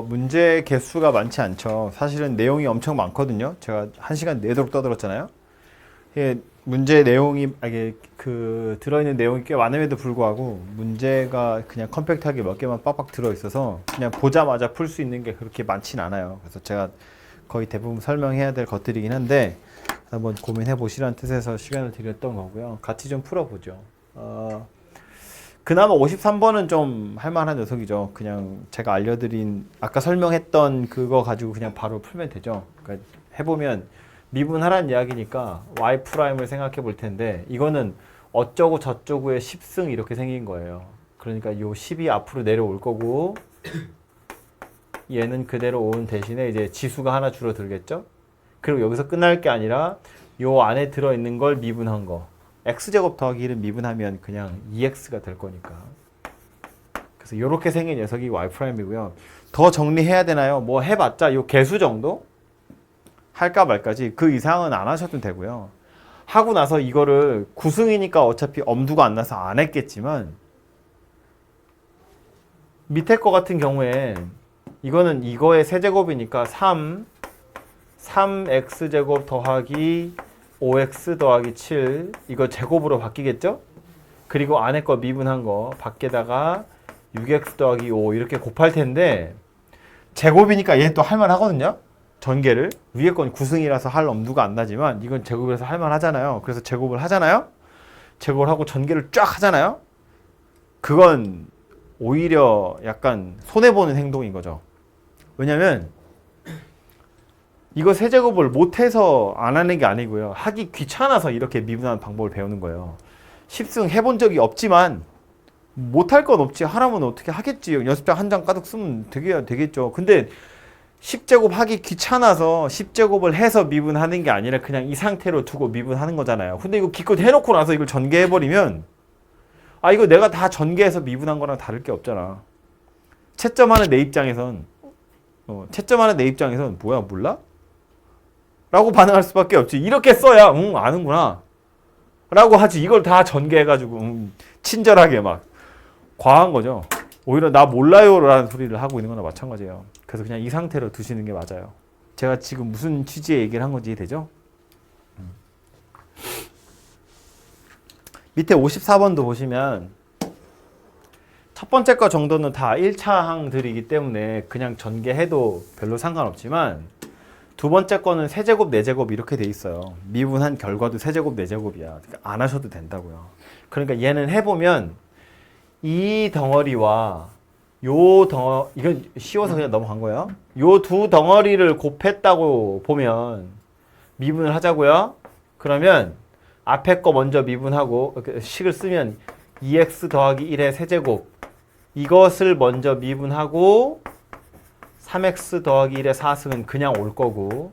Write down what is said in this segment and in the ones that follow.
문제 개수가 많지 않죠. 사실은 내용이 엄청 많거든요. 제가 1시간 내도록 떠들었잖아요. 이게 문제 내용이 이게 들어있는 내용이 꽤 많음에도 불구하고 문제가 그냥 컴팩트하게 몇 개만 빡빡 들어있어서 그냥 보자마자 풀 수 있는 게 그렇게 많진 않아요. 그래서 제가 거의 대부분 설명해야 될 것들이긴 한데 한번 고민해 보시라는 뜻에서 시간을 드렸던 거고요. 같이 좀 풀어보죠. 그나마 53번은 좀 할만한 녀석이죠. 그냥 제가 알려드린 아까 설명했던 그거 가지고 그냥 바로 풀면 되죠. 그러니까 해보면 미분하란 이야기니까 y''을 생각해 볼 텐데 이거는 어쩌고 저쩌고의 10승 이렇게 생긴 거예요. 그러니까 요 10이 앞으로 내려올 거고 얘는 그대로 온 대신에 이제 지수가 하나 줄어들겠죠. 그리고 여기서 끝날 게 아니라 요 안에 들어있는 걸 미분한 거, x제곱 더하기 1은 미분하면 그냥 2x가 될 거니까. 그래서 이렇게 생긴 녀석이 y''이고요. 더 정리해야 되나요? 뭐 해봤자 요 개수 정도? 할까 말까지 그 이상은 안 하셔도 되고요. 하고 나서 이거를 9승이니까 어차피 엄두가 안 나서 안 했겠지만 밑에 거 같은 경우에 이거는 이거의 세제곱이니까 3x제곱 더하기 5x 더하기 7 이거 제곱으로 바뀌겠죠? 그리고 안에 거 미분한 거 밖에다가 6x 더하기 5 이렇게 곱할 텐데 제곱이니까 얘는 또 할만하거든요? 전개를. 위에 건 9승이라서 할 엄두가 안 나지만 이건 제곱이라서 할만하잖아요. 그래서 제곱을 하잖아요? 제곱을 하고 전개를 쫙 하잖아요? 그건 오히려 약간 손해보는 행동인 거죠. 왜냐면 이거 세제곱을 못해서 안 하는 게 아니고요. 하기 귀찮아서 이렇게 미분하는 방법을 배우는 거예요. 10승 해본 적이 없지만 못할 건 없지. 하라면 어떻게 하겠지. 연습장 한 장 가득 쓰면 되겠죠. 근데 10제곱 하기 귀찮아서 10제곱을 해서 미분하는 게 아니라 그냥 이 상태로 두고 미분하는 거잖아요. 근데 이거 기껏 해놓고 나서 이걸 전개해버리면 이거 내가 다 전개해서 미분한 거랑 다를 게 없잖아. 채점하는 내 입장에선 뭐야 몰라? 라고 반응할 수밖에 없지. 이렇게 써야 아는구나 라고 하지. 이걸 다 전개해가지고 친절하게 막 과한 거죠. 오히려 나 몰라요 라는 소리를 하고 있는 거나 마찬가지예요. 그래서 그냥 이 상태로 두시는 게 맞아요. 제가 지금 무슨 취지의 얘기를 한 건지 되죠? 밑에 54번도 보시면 첫 번째 거 정도는 다 1차항들이기 때문에 그냥 전개해도 별로 상관없지만 두 번째 거는 세제곱, 네제곱 이렇게 돼 있어요. 미분한 결과도 세제곱, 네제곱이야. 그러니까 안 하셔도 된다고요. 그러니까 얘는 해보면 이 덩어리와 이건 쉬워서 그냥 넘어간 거예요. 요 두 덩어리를 곱했다고 보면 미분을 하자고요. 그러면 앞에 거 먼저 미분하고 식을 쓰면 2x 더하기 1의 세제곱 이것을 먼저 미분하고 3x 더하기 1의 4승은 그냥 올 거고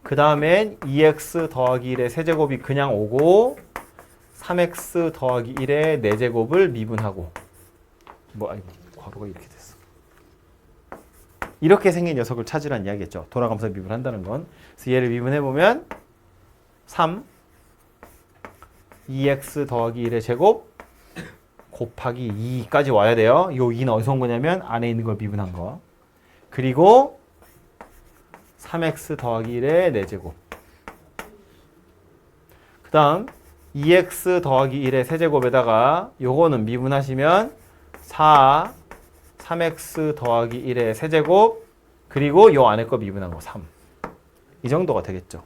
그 다음엔 2x 더하기 1의 세제곱이 그냥 오고 3x 더하기 1의 4제곱을 미분하고 괄호가 이렇게 됐어. 이렇게 생긴 녀석을 찾으란 이야기겠죠. 돌아가면서 미분한다는 건. 그래서 얘를 미분해보면 3 2x 더하기 1의 제곱 곱하기 2까지 와야 돼요. 이 2는 어디서 온 거냐면 안에 있는 걸 미분한 거. 그리고 3x 더하기 1의 4제곱. 그 다음 2x 더하기 1의 세제곱에다가 요거는 미분하시면 4 3x 더하기 1의 세제곱 그리고 요 안에 거 미분한 거 3. 이 정도가 되겠죠.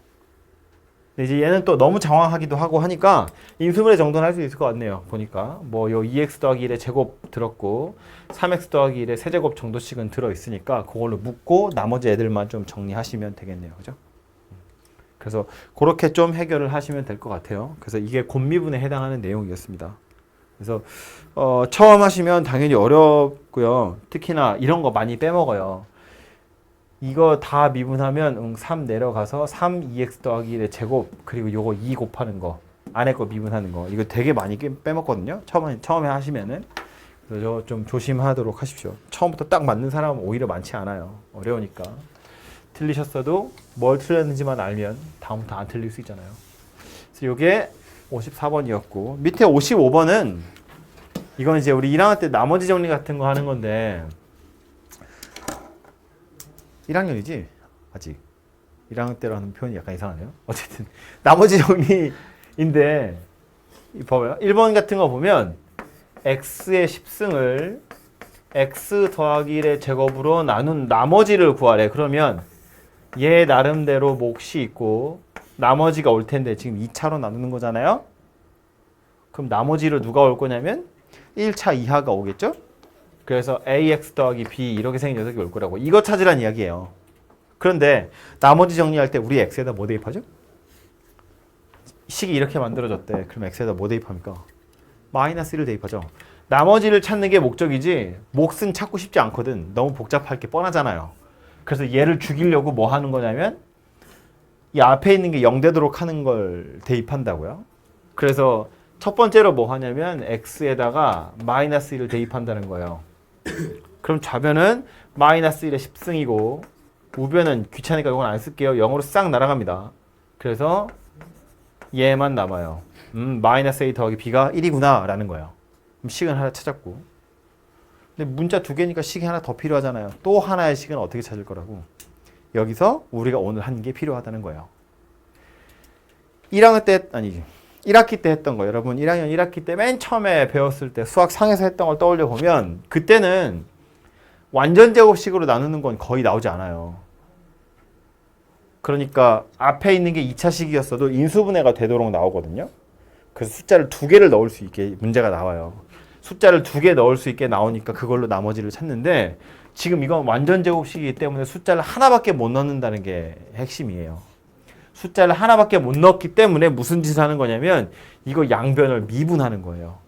근데 이제 얘는 또 너무 장황하기도 하고 하니까 인수분해 정도는 할 수 있을 것 같네요. 보니까 뭐 요 2x 더하기 1의 제곱 들었고 3x 더하기 1의 세제곱 정도씩은 들어있으니까 그걸로 묶고 나머지 애들만 좀 정리하시면 되겠네요. 그죠? 그래서 그렇게 좀 해결을 하시면 될 것 같아요. 그래서 이게 곱미분에 해당하는 내용이었습니다. 그래서 처음 하시면 당연히 어렵고요. 특히나 이런 거 많이 빼먹어요. 이거 다 미분하면 3 내려가서 3 2x 더하기 1의 제곱 그리고 요거 2 곱하는 거 안에 거 미분하는 거 이거 되게 많이 빼먹거든요. 처음에 하시면은 그래서 좀 조심하도록 하십시오. 처음부터 딱 맞는 사람은 오히려 많지 않아요. 어려우니까. 틀리셨어도 뭘 틀렸는지만 알면 다음부터 안 틀릴 수 있잖아요. 그래서 요게 54번이었고 밑에 55번은 이건 이제 우리 1학년 때 나머지 정리 같은 거 하는 건데 1학년이지? 아직 1학년 때로 하는 표현이 약간 이상하네요. 어쨌든 나머지 정리인데 봐봐요. 1번 같은 거 보면 x의 10승을 x 더하기 1의 제곱으로 나눈 나머지를 구하래. 그러면 얘 나름대로 몫이 있고 나머지가 올 텐데 지금 2차로 나누는 거잖아요. 그럼 나머지로 누가 올 거냐면 1차 이하가 오겠죠? 그래서 ax 더하기 b 이렇게 생긴 녀석이 올 거라고. 이거 찾으란 이야기예요. 그런데 나머지 정리할 때 우리 x에다 뭐 대입하죠? 식이 이렇게 만들어졌대. 그럼 x에다 뭐 대입합니까? 마이너스 1을 대입하죠. 나머지를 찾는 게 목적이지 몫은 찾고 싶지 않거든. 너무 복잡할 게 뻔하잖아요. 그래서 얘를 죽이려고 뭐 하는 거냐면 이 앞에 있는 게 0 되도록 하는 걸 대입한다고요. 그래서 첫 번째로 뭐 하냐면 x에다가 마이너스 1을 대입한다는 거예요. 그럼 좌변은 마이너스 1의 10승이고 우변은 귀찮으니까 이건 안 쓸게요. 0으로 싹 날아갑니다. 그래서 얘만 남아요. 마이너스 a 더하기 b가 1이구나 라는 거예요. 그럼 식은 하나 찾았고. 근데 문자 두 개니까 식이 하나 더 필요하잖아요. 또 하나의 식은 어떻게 찾을 거라고. 여기서 우리가 오늘 한 게 필요하다는 거예요. 1학년 때 아니지. 1학기 때 했던 거. 여러분 1학년 1학기 때 맨 처음에 배웠을 때 수학 상에서 했던 걸 떠올려 보면 그때는 완전 제곱식으로 나누는 건 거의 나오지 않아요. 그러니까 앞에 있는 게 2차식이었어도 인수분해가 되도록 나오거든요. 그래서 숫자를 두 개를 넣을 수 있게 문제가 나와요. 숫자를 두 개 넣을 수 있게 나오니까 그걸로 나머지를 찾는데 지금 이건 완전 제곱식이기 때문에 숫자를 하나밖에 못 넣는다는 게 핵심이에요. 숫자를 하나밖에 못 넣기 때문에 무슨 짓을 하는 거냐면 이거 양변을 미분하는 거예요.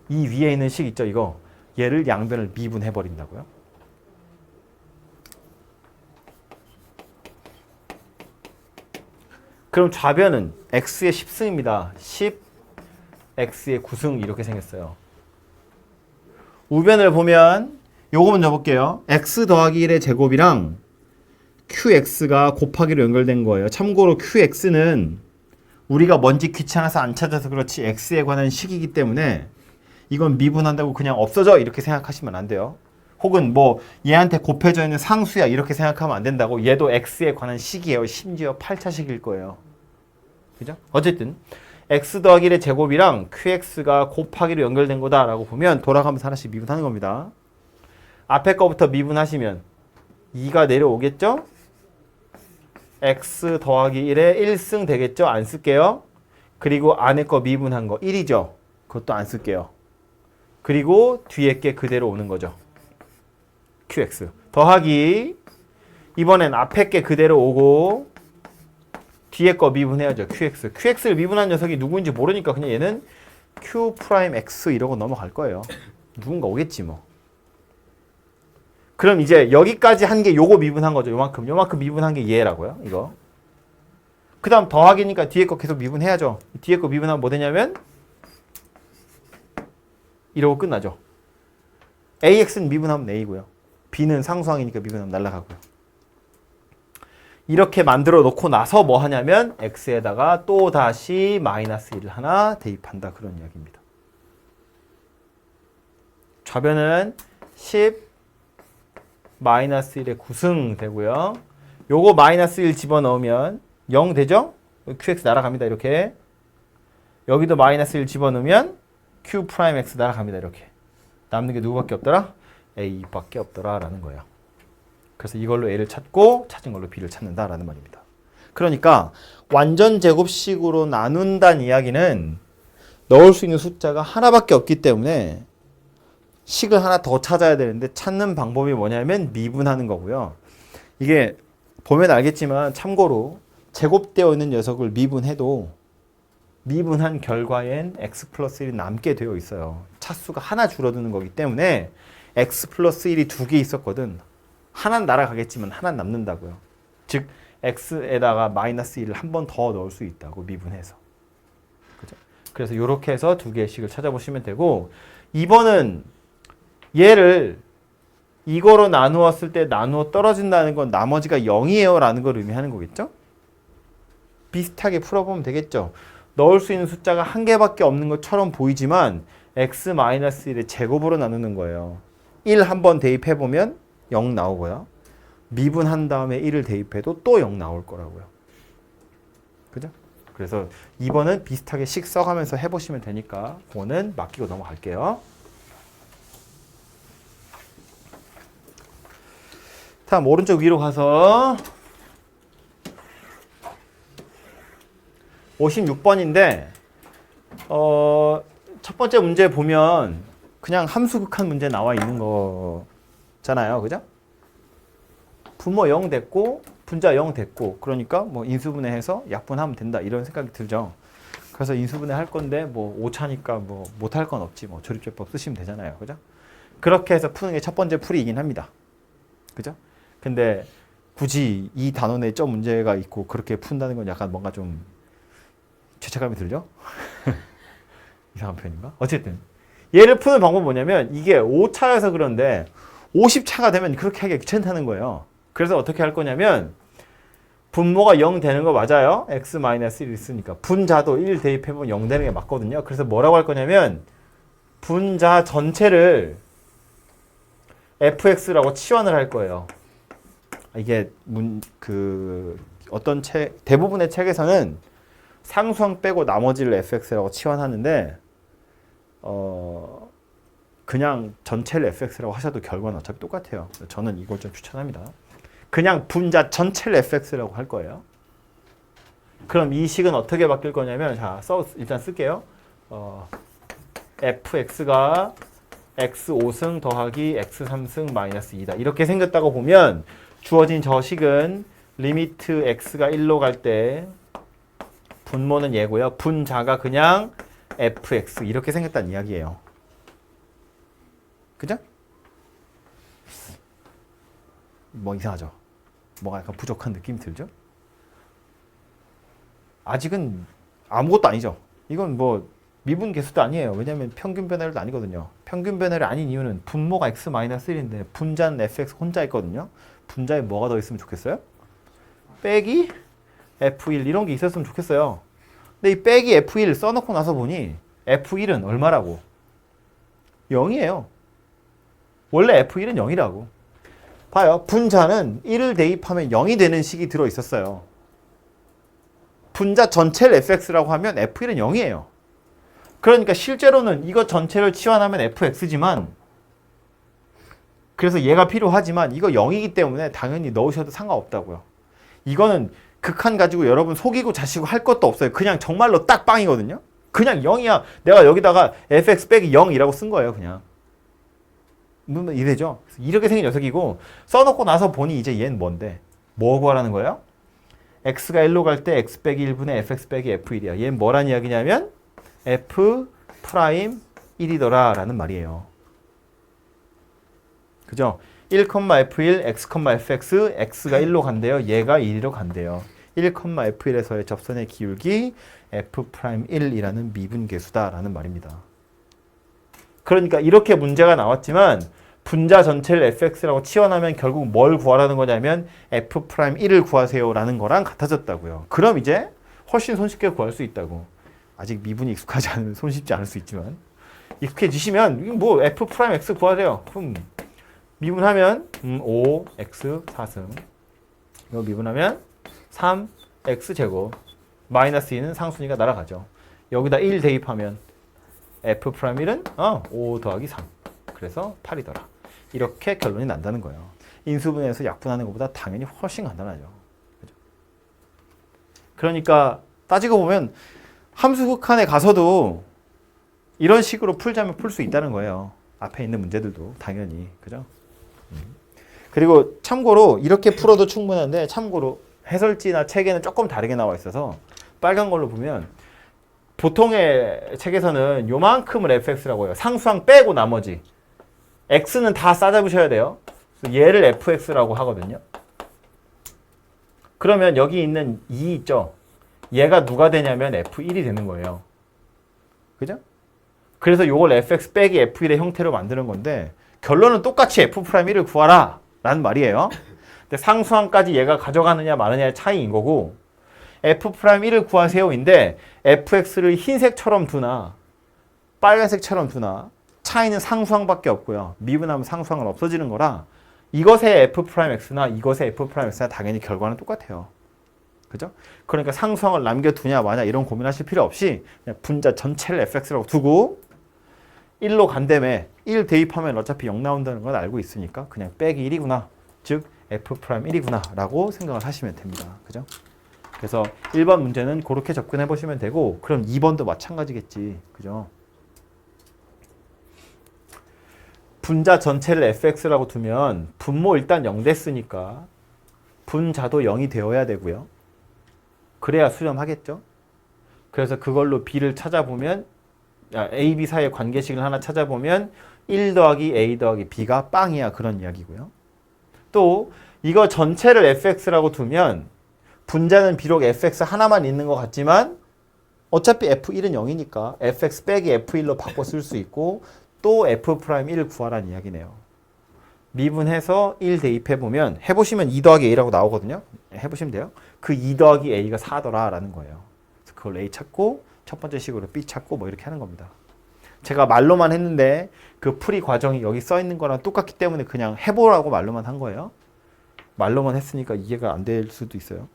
이 위에 있는 식 있죠, 이거. 얘를 양변을 미분해 버린다고요. 그럼 좌변은 x의 10승입니다. 10, x의 9승 이렇게 생겼어요. 우변을 보면 요거 먼저 볼게요. x 더하기 1의 제곱이랑 qx가 곱하기로 연결된 거예요. 참고로 qx는 우리가 뭔지 귀찮아서 안 찾아서 그렇지 x에 관한 식이기 때문에 이건 미분한다고 그냥 없어져 이렇게 생각하시면 안 돼요. 혹은 뭐 얘한테 곱해져 있는 상수야 이렇게 생각하면 안 된다고. 얘도 x에 관한 식이에요. 심지어 8차식일 거예요. 그죠? 어쨌든 x 더하기 1의 제곱이랑 qx가 곱하기로 연결된 거다라고 보면 돌아가면서 하나씩 미분하는 겁니다. 앞에 거부터 미분하시면 2가 내려오겠죠? x 더하기 1의 1승 되겠죠? 안 쓸게요. 그리고 안에 거 미분한 거 1이죠? 그것도 안 쓸게요. 그리고 뒤에 게 그대로 오는 거죠. qx 더하기 이번엔 앞에 게 그대로 오고 뒤에 거 미분해야죠. qx를 미분한 녀석이 누구인지 모르니까 그냥 얘는 q'x 이러고 넘어갈 거예요. 누군가 오겠지 뭐. 그럼 이제 여기까지 한 게 요거 미분한 거죠. 요만큼 미분한 게 얘라고요. 이거. 그 다음 더하기니까 뒤에 거 계속 미분해야죠. 뒤에 거 미분하면 뭐 되냐면 이러고 끝나죠. ax는 미분하면 a고요. b는 상수항이니까 미분하면 날라가고요. 이렇게 만들어 놓고 나서 뭐 하냐면 x에다가 또 다시 마이너스 1을 하나 대입한다. 그런 이야기입니다. 좌변은 10 마이너스 1의 9승 되고요. 요거 마이너스 1 집어넣으면 0 되죠? qx 날아갑니다. 이렇게. 여기도 마이너스 1 집어넣으면 q'x 날아갑니다. 이렇게. 남는 게 누구밖에 없더라? a밖에 없더라 라는 거예요. 그래서 이걸로 a를 찾고 찾은 걸로 b를 찾는다라는 말입니다. 그러니까 완전 제곱식으로 나눈다는 이야기는 넣을 수 있는 숫자가 하나밖에 없기 때문에 식을 하나 더 찾아야 되는데 찾는 방법이 뭐냐면 미분하는 거고요. 이게 보면 알겠지만 참고로 제곱되어 있는 녀석을 미분해도 미분한 결과엔 x 플러스 1이 남게 되어 있어요. 차수가 하나 줄어드는 거기 때문에 x 플러스 1이 두 개 있었거든. 하나는 날아가겠지만 하나는 남는다고요. 즉 x에다가 마이너스 1을 한 번 더 넣을 수 있다고 미분해서. 그죠? 그래서 이렇게 해서 두 개의 식을 찾아보시면 되고 2번은 얘를 이거로 나누었을 때 나누어 떨어진다는 건 나머지가 0이에요 라는 걸 의미하는 거겠죠? 비슷하게 풀어보면 되겠죠? 넣을 수 있는 숫자가 한 개밖에 없는 것처럼 보이지만 x-1의 제곱으로 나누는 거예요. 1 한번 대입해보면 0 나오고요. 미분한 다음에 1을 대입해도 또 0 나올 거라고요. 그죠? 그래서 2번은 비슷하게 식 써가면서 해보시면 되니까 그거는 맡기고 넘어갈게요. 다음 오른쪽 위로 가서 56번인데 첫 번째 문제 보면 그냥 함수극한 문제 나와 있는 거잖아요. 그죠? 분모 0 됐고 분자 0 됐고 그러니까 뭐 인수분해해서 약분하면 된다 이런 생각이 들죠. 그래서 인수분해 할 건데 뭐 오차니까 뭐 못할 건 없지 뭐 조립제법 쓰시면 되잖아요. 그죠? 그렇게 해서 푸는 게 첫 번째 풀이이긴 합니다. 그죠? 근데 굳이 이 단원에 점 문제가 있고 그렇게 푼다는 건 약간 뭔가 좀 죄책감이 들죠? 이상한 표현인가? 어쨌든 얘를 푸는 방법은 뭐냐면 이게 5차여서 그런데 50차가 되면 그렇게 하기가 귀찮다는 거예요. 그래서 어떻게 할 거냐면 분모가 0 되는 거 맞아요? x-1 있으니까 분자도 1 대입해보면 0 되는 게 맞거든요. 그래서 뭐라고 할 거냐면 분자 전체를 fx라고 치환을 할 거예요. 이게 어떤 대부분의 책에서는 상수항 빼고 나머지를 fx라고 치환하는데 그냥 전체를 fx라고 하셔도 결과는 어차피 똑같아요. 저는 이걸 좀 추천합니다. 그냥 분자 전체를 fx라고 할 거예요. 그럼 이 식은 어떻게 바뀔 거냐면 일단 쓸게요. fx가 x5승 더하기 x3승 마이너스 2다. 이렇게 생겼다고 보면 주어진 저 식은 리미트 x가 1로 갈 때 분모는 얘고요. 분자가 그냥 fx 이렇게 생겼다는 이야기예요. 그죠? 뭐 이상하죠? 뭐가 약간 부족한 느낌이 들죠? 아직은 아무것도 아니죠. 이건 뭐 미분 계수도 아니에요. 왜냐하면 평균 변화율도 아니거든요. 평균 변화율이 아닌 이유는 분모가 x-1인데 분자는 fx 혼자 있거든요. 분자에 뭐가 더 있으면 좋겠어요? 빼기 f1 이런 게 있었으면 좋겠어요. 근데 이 빼기 f1 써놓고 나서 보니 f1은 얼마라고? 0이에요. 원래 f1은 0이라고. 봐요. 분자는 1을 대입하면 0이 되는 식이 들어있었어요. 분자 전체를 fx라고 하면 f1은 0이에요. 그러니까 실제로는 이거 전체를 치환하면 fx지만 그래서 얘가 필요하지만 이거 0이기 때문에 당연히 넣으셔도 상관없다고요. 이거는 극한 가지고 여러분 속이고 자시고 할 것도 없어요. 그냥 정말로 딱 빵이거든요. 그냥 0이야. 내가 여기다가 fx 빼기 0이라고 쓴 거예요. 그냥. 이래죠. 이렇게 생긴 녀석이고 써놓고 나서 보니 이제 얘는 뭔데? 뭐 구하라는 거예요? x가 1로 갈 때 x 빼기 1분의 fx 빼기 f1이야. 얘는 뭐란 이야기냐면 f 프라임 1이더라 라는 말이에요. 그죠? 1,f1, x,fx, x가 1로 간대요. 얘가 1로 간대요. 1,f1에서의 접선의 기울기 f'1이라는 미분계수다라는 말입니다. 그러니까 이렇게 문제가 나왔지만 분자 전체를 fx라고 치환하면 결국 뭘 구하라는 거냐면 f'1을 구하세요라는 거랑 같아졌다고요. 그럼 이제 훨씬 손쉽게 구할 수 있다고. 아직 미분이 익숙하지 않으면 손쉽지 않을 수 있지만 익숙해지시면 뭐 f'(x) 구하세요. 그럼 미분하면 5x 4승 이거 미분하면 3x 제곱 마이너스 2는 상순위가 날아가죠. 여기다 1 대입하면 f'1은 5 더하기 3 그래서 8이더라. 이렇게 결론이 난다는 거예요. 인수분해에서 약분하는 것보다 당연히 훨씬 간단하죠. 그죠? 그러니까 따지고 보면 함수극한에 가서도 이런 식으로 풀자면 풀 수 있다는 거예요. 앞에 있는 문제들도 당연히. 그죠? 그리고 참고로 이렇게 풀어도 충분한데 참고로 해설지나 책에는 조금 다르게 나와 있어서 빨간 걸로 보면 보통의 책에서는 요만큼을 fx라고 해요. 상수항 빼고 나머지. x는 다 싸잡으셔야 돼요. 얘를 fx라고 하거든요. 그러면 여기 있는 2 있죠? 얘가 누가 되냐면 f1이 되는 거예요. 그죠? 그래서 요걸 fx 빼기 f1의 형태로 만드는 건데 결론은 똑같이 f'1을 구하라 라는 말이에요. 근데 상수항까지 얘가 가져가느냐 마느냐의 차이인 거고 f'1을 구하세요인데 fx를 흰색처럼 두나 빨간색처럼 두나 차이는 상수항밖에 없고요. 미분하면 상수항은 없어지는 거라 이것의 f'x나 이것의 f'x나 당연히 결과는 똑같아요. 그죠? 그러니까 상수항을 남겨두냐 마냐 이런 고민하실 필요 없이 그냥 분자 전체를 fx라고 두고 1로 간다며 1 대입하면 어차피 0 나온다는 건 알고 있으니까 그냥 빼기 1이구나. 즉 f'1이구나 라고 생각을 하시면 됩니다. 그죠? 그래서 1번 문제는 그렇게 접근해 보시면 되고 그럼 2번도 마찬가지겠지. 그죠? 분자 전체를 fx라고 두면 분모 일단 0 됐으니까 분자도 0이 되어야 되고요. 그래야 수렴하겠죠. 그래서 그걸로 b를 찾아보면 a, b 사이의 관계식을 하나 찾아보면 1 더하기 a 더하기 b가 빵이야. 그런 이야기고요. 또 이거 전체를 fx라고 두면 분자는 비록 fx 하나만 있는 것 같지만 어차피 f1은 0이니까 fx 빼기 f1로 바꿔 쓸 수 있고 또 f'1 구하라는 이야기네요. 미분해서 1 대입해보면 해보시면 2 더하기 a라고 나오거든요. 해보시면 돼요. 그 2 더하기 a가 4더라 라는 거예요. 그래서 그걸 a 찾고 첫 번째 식으로 b 찾고 뭐 이렇게 하는 겁니다. 제가 말로만 했는데 그 풀이 과정이 여기 써 있는 거랑 똑같기 때문에 그냥 해보라고 말로만 한 거예요. 말로만 했으니까 이해가 안 될 수도 있어요.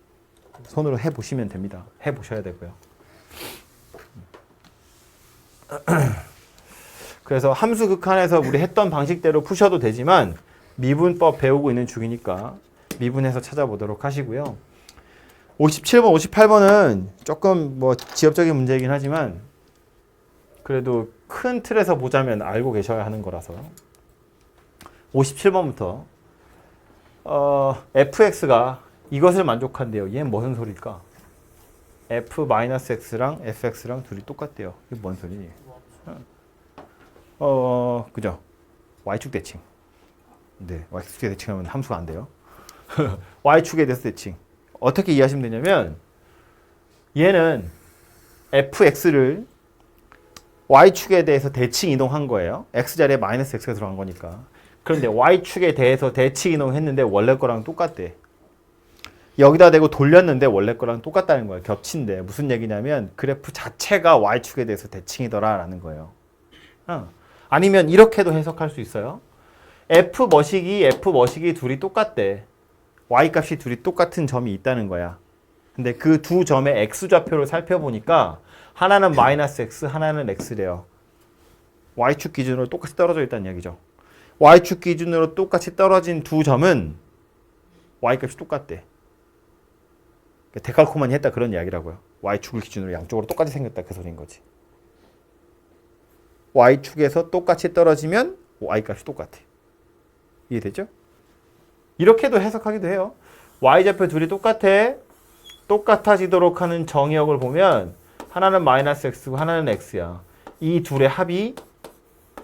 손으로 해보시면 됩니다. 해보셔야 되고요. 그래서 함수 극한에서 우리 했던 방식대로 푸셔도 되지만 미분법 배우고 있는 중이니까 미분해서 찾아보도록 하시고요. 57번, 58번은 조금 뭐 지엽적인 문제이긴 하지만 그래도 큰 틀에서 보자면 알고 계셔야 하는 거라서 57번부터 fx가 이것을 만족한대요. 얘는 무슨 소리일까? f-x랑 fx랑 둘이 똑같대요. 이게 뭔 소리니? 그죠? y축 대칭. 네, y축에 대칭하면 함수가 안 돼요. y축에 대해서 대칭. 어떻게 이해하시면 되냐면 얘는 fx를 y축에 대해서 대칭 이동한 거예요. x자리에 마이너스 x가 들어간 거니까. 그런데 y축에 대해서 대칭 이동했는데 원래 거랑 똑같대. 여기다 대고 돌렸는데 원래 거랑 똑같다는 거예요. 겹친데. 무슨 얘기냐면 그래프 자체가 y축에 대해서 대칭이더라 라는 거예요. 아니면 이렇게도 해석할 수 있어요. f 머시기 둘이 똑같대. y 값이 둘이 똑같은 점이 있다는 거야. 근데 그 두 점의 x좌표를 살펴보니까 하나는 마이너스 x, 하나는 x래요. y축 기준으로 똑같이 떨어져 있다는 이야기죠. y축 기준으로 똑같이 떨어진 두 점은 y 값이 똑같대. 데칼코마니 했다 그런 이야기라고요. y축을 기준으로 양쪽으로 똑같이 생겼다 그 소리인 거지. y축에서 똑같이 떨어지면 y값이 똑같아. 이해되죠? 이렇게도 해석하기도 해요. y좌표 둘이 똑같아지도록 하는 정의역을 보면 하나는 마이너스 x고 하나는 x야. 이 둘의 합이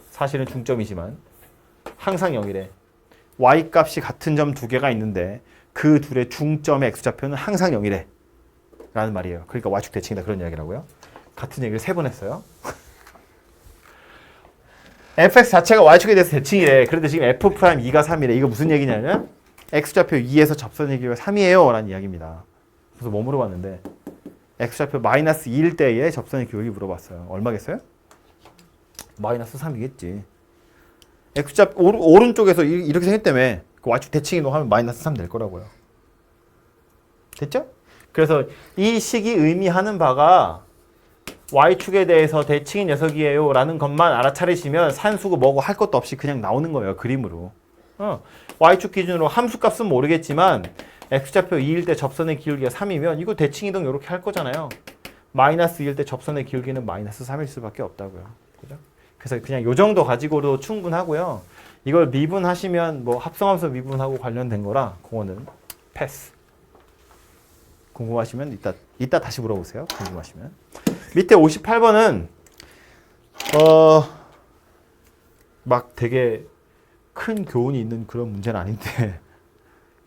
사실은 중점이지만 항상 0이래. y값이 같은 점 두 개가 있는데 그 둘의 중점의 x좌표는 항상 0이래. 라는 말이에요. 그러니까 y축 대칭이다 그런 이야기라고요. 같은 얘기를 3번 했어요. fx 자체가 y축에 대해서 대칭이래. 그런데 지금 f'2가 3이래. 이거 무슨 얘기냐면 x좌표 2에서 접선의 길이가 3이에요 라는 이야기입니다. 그래서 뭐 물어봤는데 x좌표 마이너스 2일 때의 접선의 기울기 물어봤어요. 얼마겠어요? 마이너스 3이겠지. x좌표 오른쪽에서 이렇게 생겼다며 그 y축 대칭 이동하면 마이너스 3 될 거라고요. 됐죠? 그래서 이 식이 의미하는 바가 y축에 대해서 대칭인 녀석이에요 라는 것만 알아차리시면 산수고 뭐고 할 것도 없이 그냥 나오는 거예요. 그림으로. y축 기준으로 함수값은 모르겠지만 x좌표 2일 때 접선의 기울기가 3이면 이거 대칭 이동 이렇게 할 거잖아요. 마이너스 2일 때 접선의 기울기는 마이너스 3일 수밖에 없다고요. 그죠? 그래서 그냥 요 정도 가지고도 충분하고요. 이걸 미분하시면 뭐 합성함수 미분하고 관련된 거라 그거는 패스. 궁금하시면 이따 다시 물어보세요. 궁금하시면. 밑에 58번은 막 되게 큰 교훈이 있는 그런 문제는 아닌데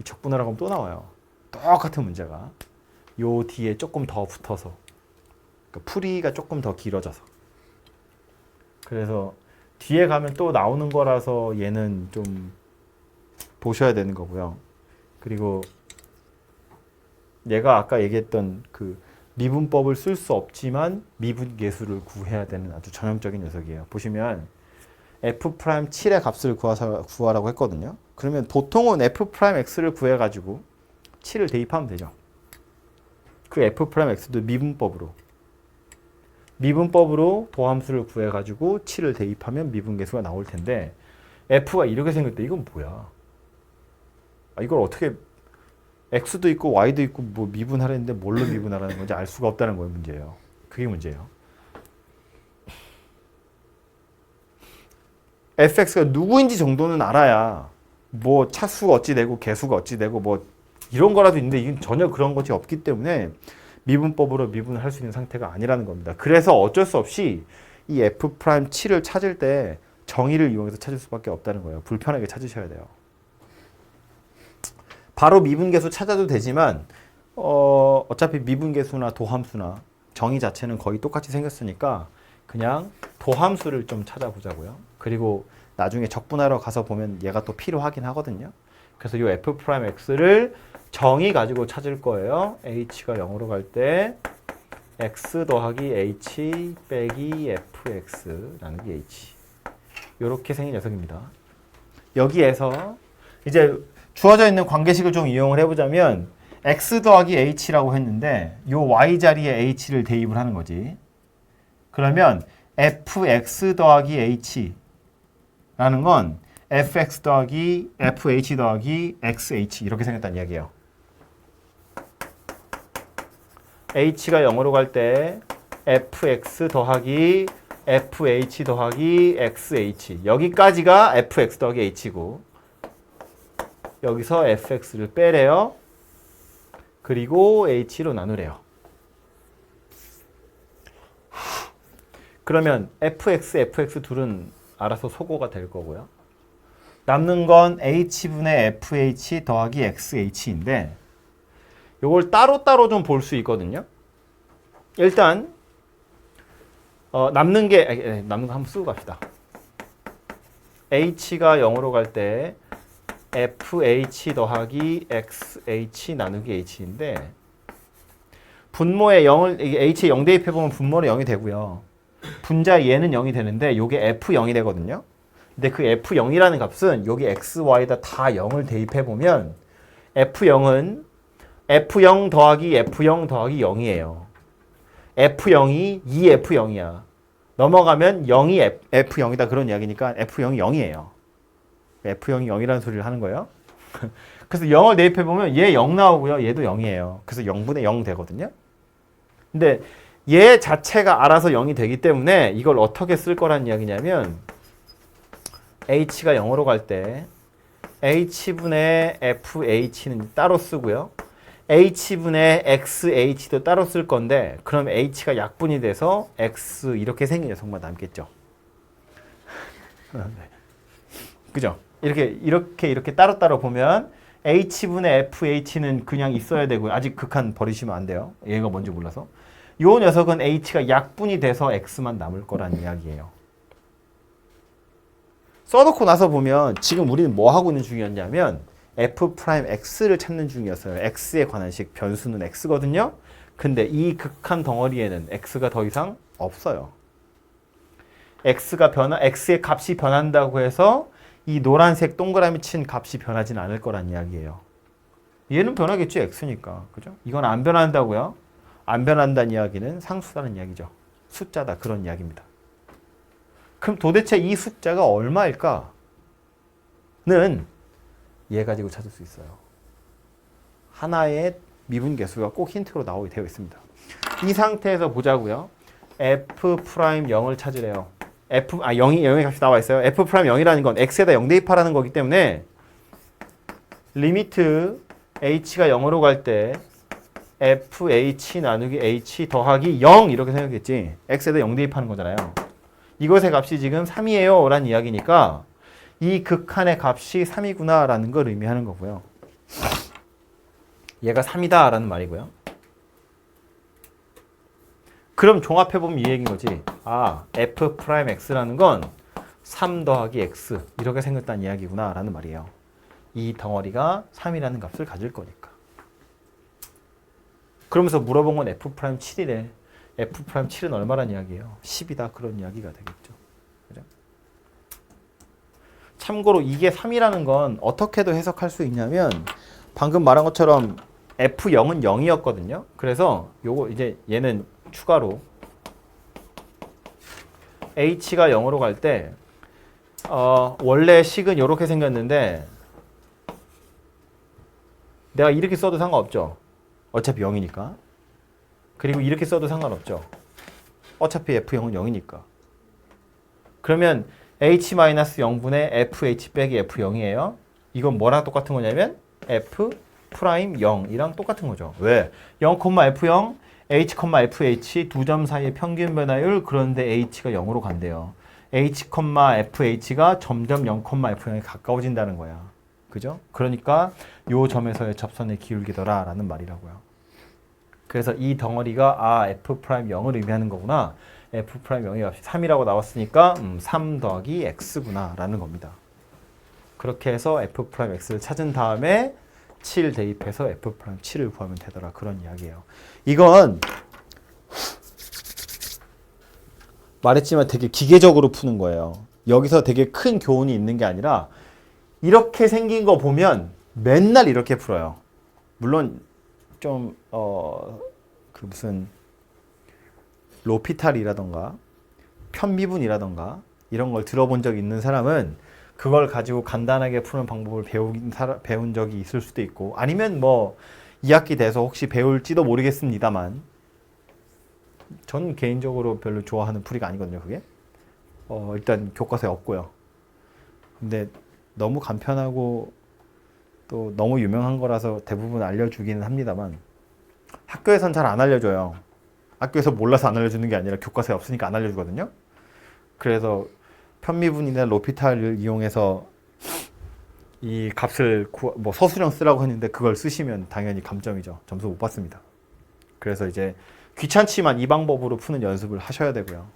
적분하라고 하면 또 나와요. 똑같은 문제가 요 뒤에 조금 더 붙어서 그러니까 풀이가 조금 더 길어져서 그래서 뒤에 가면 또 나오는 거라서 얘는 좀 보셔야 되는 거고요. 그리고 얘가 아까 얘기했던 그 미분법을 쓸 수 없지만 미분 계수를 구해야 되는 아주 전형적인 녀석이에요. 보시면 f'7의 값을 구하라고 했거든요. 그러면 보통은 f'x를 구해가지고 7을 대입하면 되죠. 그 f'x도 미분법으로 도함수를 구해가지고 7을 대입하면 미분계수가 나올 텐데 f가 이렇게 생겼대. 이건 뭐야? 이걸 어떻게 x도 있고 y도 있고 뭐 미분하라는데 뭘로 미분하라는 건지 알 수가 없다는 거예요. 문제예요. 그게 문제예요. fx가 누구인지 정도는 알아야 뭐 차수가 어찌 되고 개수가 어찌 되고 뭐 이런 거라도 있는데 이건 전혀 그런 것이 없기 때문에 미분법으로 미분을 할 수 있는 상태가 아니라는 겁니다. 그래서 어쩔 수 없이 이 f'7을 찾을 때 정의를 이용해서 찾을 수밖에 없다는 거예요. 불편하게 찾으셔야 돼요. 바로 미분계수 찾아도 되지만 어차피 미분계수나 도함수나 정의 자체는 거의 똑같이 생겼으니까 그냥 도함수를 좀 찾아보자고요. 그리고 나중에 적분하러 가서 보면 얘가 또 필요하긴 하거든요. 그래서 이 f'x를 정의 가지고 찾을 거예요. h가 0으로 갈 때 x 더하기 h 빼기 fx 나누기 h 이렇게 생긴 녀석입니다. 여기에서 이제 주어져 있는 관계식을 좀 이용을 해보자면 x 더하기 h라고 했는데 이 y 자리에 h를 대입을 하는 거지. 그러면 fx 더하기 h라는 건 fx 더하기 fh 더하기 xh 이렇게 생겼다는 이야기예요. h가 0으로 갈 때 fx 더하기 fh 더하기 xh 여기까지가 fx 더하기 h고 여기서 fx를 빼래요. 그리고 h로 나누래요. 그러면 fx 둘은 알아서 소거가 될 거고요. 남는 건 h분의 fh 더하기 xh인데 이걸 따로따로 좀 볼 수 있거든요. 일단 남는 거 한번 쓰고 갑시다. h가 0으로 갈 때 fh 더하기 xh 나누기 h인데 분모에 0을 h에 0 대입해보면 분모는 0이 되고요. 분자 얘는 0이 되는데 이게 f0이 되거든요. 근데 그 f0이라는 값은 여기 x, y에다 다 0을 대입해보면 f0은 f0 더하기 f0 더하기 0이에요. f0이 2f0이야. 넘어가면 0이 f0이다 그런 이야기니까 f0이 0이에요. f0이 0이라는 소리를 하는 거예요. 그래서 0을 대입해보면 얘 0 나오고요. 얘도 0이에요. 그래서 0분의 0 되거든요. 근데 얘 자체가 알아서 0이 되기 때문에 이걸 어떻게 쓸 거란 이야기냐면 h가 0으로 갈 때 h분의 fh는 따로 쓰고요. h분의 xh도 따로 쓸 건데 그럼 h가 약분이 돼서 x 이렇게 생긴 녀석만 남겠죠. 그죠? 이렇게 따로따로 보면 h분의 fh는 그냥 있어야 되고요. 아직 극한 버리시면 안 돼요. 얘가 뭔지 몰라서. 요 녀석은 h가 약분이 돼서 x만 남을 거란 이야기예요. 써놓고 나서 보면 지금 우리는 뭐 하고 있는 중이었냐면 f'x를 찾는 중이었어요. x에 관한 식 변수는 x거든요. 근데 이 극한 덩어리에는 x가 더 이상 없어요. x의 값이 변한다고 해서 이 노란색 동그라미 친 값이 변하진 않을 거란 이야기예요. 얘는 변하겠지, x니까. 그죠? 이건 안 변한다고요? 안 변한다는 이야기는 상수라는 이야기죠. 숫자다, 그런 이야기입니다. 그럼 도대체 이 숫자가 얼마일까? 는 얘 가지고 찾을 수 있어요. 하나의 미분계수가 꼭 힌트로 나오게 되어 있습니다. 이 상태에서 보자고요. f'0을 찾으래요. 0의 값이 나와 있어요. f'0이라는 건 x에다 0 대입하라는 거기 때문에 리미트 h가 0으로 갈 때 fh 나누기 h 더하기 0 이렇게 생각했지. x에다 0 대입하는 거잖아요. 이것의 값이 지금 3이에요 라는 이야기니까 이 극한의 값이 3이구나 라는 걸 의미하는 거고요. 얘가 3이다 라는 말이고요. 그럼 종합해보면 이 얘기인 거지. f'x라는 건 3 더하기 x 이렇게 생겼다는 이야기구나 라는 말이에요. 이 덩어리가 3이라는 값을 가질 거니까. 그러면서 물어본 건 f'7이래. f'7은 얼마란 이야기예요? 10이다 그런 이야기가 되겠죠. 그죠? 참고로 이게 3이라는 건 어떻게도 해석할 수 있냐면 방금 말한 것처럼 F0은 0이었거든요. 그래서 요거 이제 얘는 추가로 H가 0으로 갈 때 원래 식은 이렇게 생겼는데 내가 이렇게 써도 상관없죠. 어차피 0이니까. 그리고 이렇게 써도 상관없죠. 어차피 F0은 0이니까. 그러면 H-0분의 FH 빼기 F0이에요. 이건 뭐랑 똑같은 거냐면 F'0이랑 똑같은 거죠. 왜? 0,F0, H,FH 두 점 사이의 평균 변화율 그런데 H가 0으로 간대요. H,FH가 점점 0,F0에 가까워진다는 거야. 그죠? 그러니까 요 점에서의 접선의 기울기더라 라는 말이라고요. 그래서 이 덩어리가 F'0을 의미하는 거구나. F'0의 값이 3이라고 나왔으니까 3 더하기 X구나 라는 겁니다. 그렇게 해서 F'X를 찾은 다음에 7 대입해서 F'7을 구하면 되더라. 그런 이야기예요. 이건 말했지만 되게 기계적으로 푸는 거예요. 여기서 되게 큰 교훈이 있는 게 아니라 이렇게 생긴 거 보면 맨날 이렇게 풀어요. 물론 좀 그 무슨 로피탈이라던가 편미분이라던가 이런 걸 들어본 적 있는 사람은 그걸 가지고 간단하게 푸는 방법을 배운 적이 있을 수도 있고 아니면 뭐 2학기 돼서 혹시 배울지도 모르겠습니다만 저는 개인적으로 별로 좋아하는 풀이가 아니거든요. 그게 일단 교과서에 없고요. 근데 너무 간편하고 또 너무 유명한 거라서 대부분 알려주기는 합니다만 학교에선 잘 안 알려줘요. 학교에서 몰라서 안 알려주는 게 아니라 교과서에 없으니까 안 알려주거든요. 그래서 편미분이나 로피탈을 이용해서 이 값을 뭐 서술형 쓰라고 했는데 그걸 쓰시면 당연히 감점이죠. 점수 못 받습니다. 그래서 이제 귀찮지만 이 방법으로 푸는 연습을 하셔야 되고요.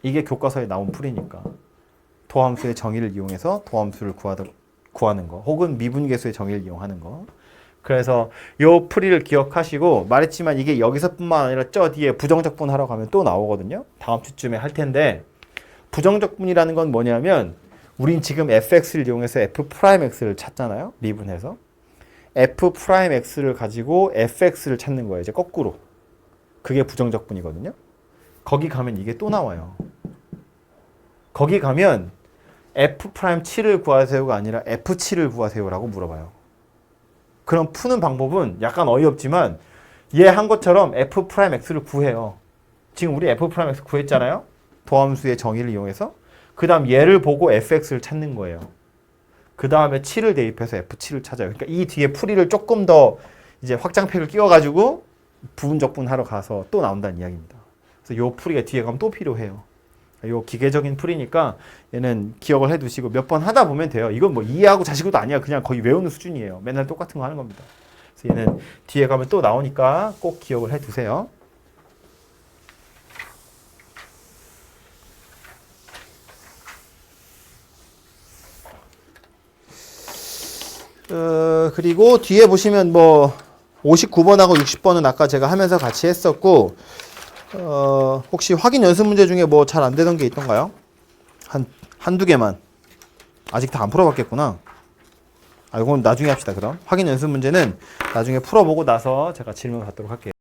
이게 교과서에 나온 풀이니까 도함수의 정의를 이용해서 도함수를 구하는 거 혹은 미분계수의 정의를 이용하는 거. 그래서 요 풀이를 기억하시고 말했지만 이게 여기서뿐만 아니라 저 뒤에 부정적분 하러 가면 또 나오거든요. 다음 주쯤에 할 텐데 부정적분이라는 건 뭐냐면 우린 지금 fx를 이용해서 f'x를 찾잖아요. 미분해서 f'x를 가지고 fx를 찾는 거예요. 이제 거꾸로. 그게 부정적분이거든요. 거기 가면 이게 또 나와요. 거기 가면 f'7을 구하세요가 아니라 f7을 구하세요라고 물어봐요. 그럼 푸는 방법은 약간 어이없지만 얘 한 것처럼 f'x를 구해요. 지금 우리 f'x 구했잖아요. 도함수의 정의를 이용해서. 그 다음 얘를 보고 fx를 찾는 거예요. 그 다음에 7을 대입해서 f7을 찾아요. 그러니까 이 뒤에 풀이를 조금 더 이제 확장팩을 끼워가지고 부분적분 하러 가서 또 나온다는 이야기입니다. 그래서 요 풀이가 뒤에 가면 또 필요해요. 요 기계적인 풀이니까 얘는 기억을 해두시고 몇 번 하다 보면 돼요. 이건 뭐 이해하고 자식도 아니야. 그냥 거의 외우는 수준이에요. 맨날 똑같은 거 하는 겁니다. 그래서 얘는 뒤에 가면 또 나오니까 꼭 기억을 해두세요. 그리고 뒤에 보시면 뭐 59번하고 60번은 아까 제가 하면서 같이 했었고 혹시 확인 연습 문제 중에 뭐 잘 안 되던 게 있던가요? 한두 개만. 아직 다 안 풀어봤겠구나. 이건 나중에 합시다, 그럼. 확인 연습 문제는 나중에 풀어보고 나서 제가 질문 받도록 할게요.